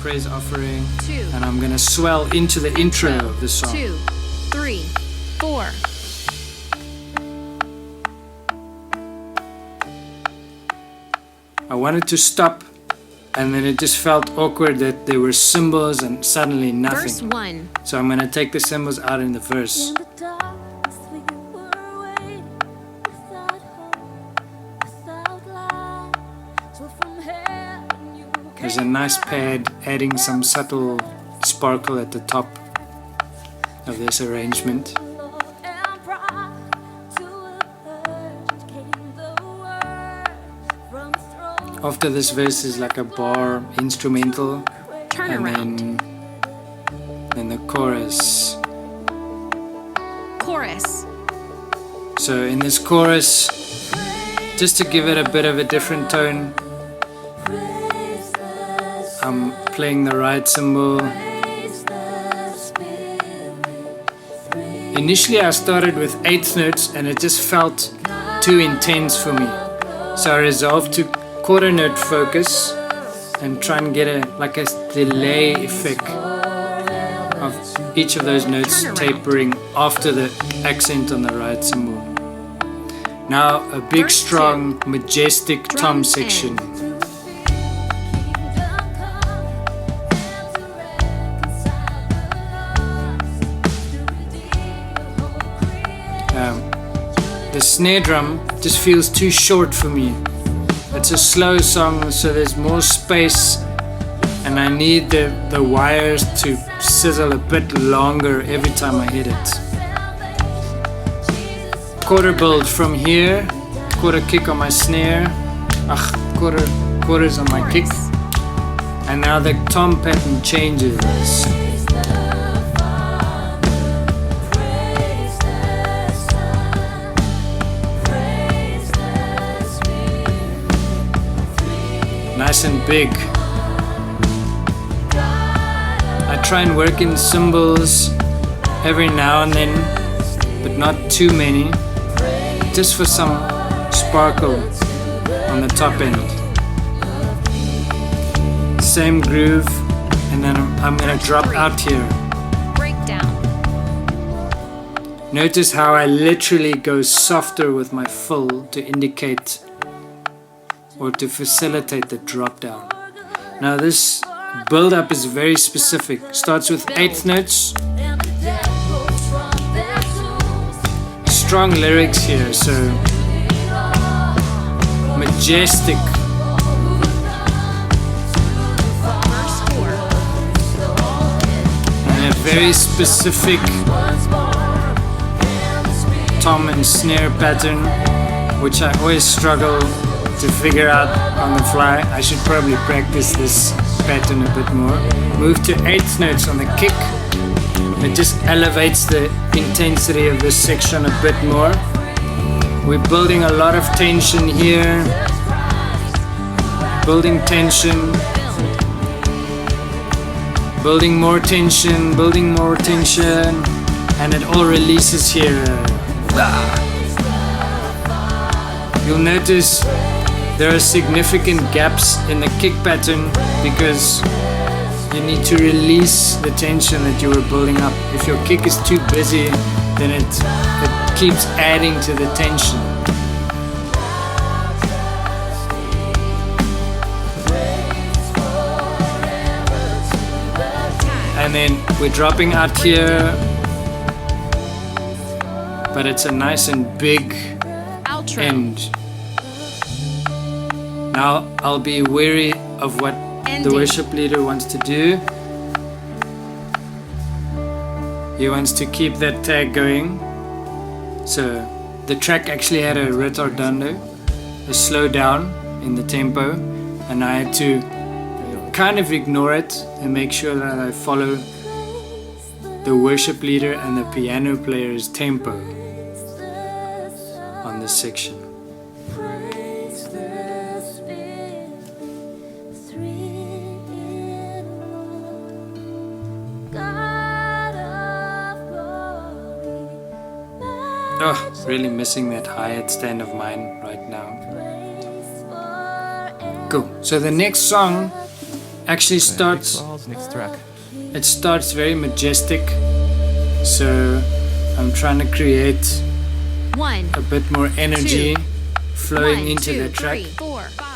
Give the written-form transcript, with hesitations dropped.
praise offering, 2, and I'm going to swell into the intro of the song. 2, 3, 4. I wanted to stop, and then it just felt awkward that there were cymbals and suddenly nothing. Verse 1. So I'm going to take the cymbals out in the verse. There's a nice pad adding some subtle sparkle at the top of this arrangement. After this verse is like a bar instrumental, Turnaround. and then the chorus. Chorus. So in this chorus, just to give it a bit of a different tone, I'm playing the right cymbal. Initially I started with 8th notes and it just felt too intense for me. So I resolved to quarter note focus and try and get a delay effect of each of those notes tapering after the accent on the right cymbal. Now a big, Verse strong, majestic tom Drums in. section. The snare drum just feels too short for me. It's a slow song, so there's more space, and I need the wires to sizzle a bit longer every time I hit it. Quarter build from here, quarter kick on my snare, quarters on my kick, and now the tom pattern changes. Nice and big. I try and work in cymbals every now and then, but not too many, just for some sparkle on the top end. Same groove, and then I'm gonna drop out here. Breakdown. Notice how I literally go softer with my fill to indicate or to facilitate the drop down. Now this build up is very specific. Starts with 8th notes. Strong lyrics here, so majestic. Verse 4. And a very specific tom and snare pattern, which I always struggle to figure out on the fly. I should probably practice this pattern a bit more. Move to 8th notes on the kick. It just elevates the intensity of this section a bit more. We're building a lot of tension here. Building tension. Building more tension, building more tension. And it all releases here. You'll notice there are significant gaps in the kick pattern because you need to release the tension that you were building up. If your kick is too busy, then it keeps adding to the tension. And then we're dropping out here, but it's a nice and big Outro. end. Now I'll be wary of what the Ending. worship leader wants to do. He wants to keep that tag going. So the track actually had a retardando, a slow down in the tempo, and I had to kind of ignore it and make sure that I follow the worship leader and the piano player's tempo on this section. Oh, really missing that hi-hat stand of mine right now. Cool. So the next song actually Niks starts, verhaal, niks track. it starts very majestic. So I'm trying to create 1, a bit more energy 2, flowing 1, into 2, the track. 3, 4, 5.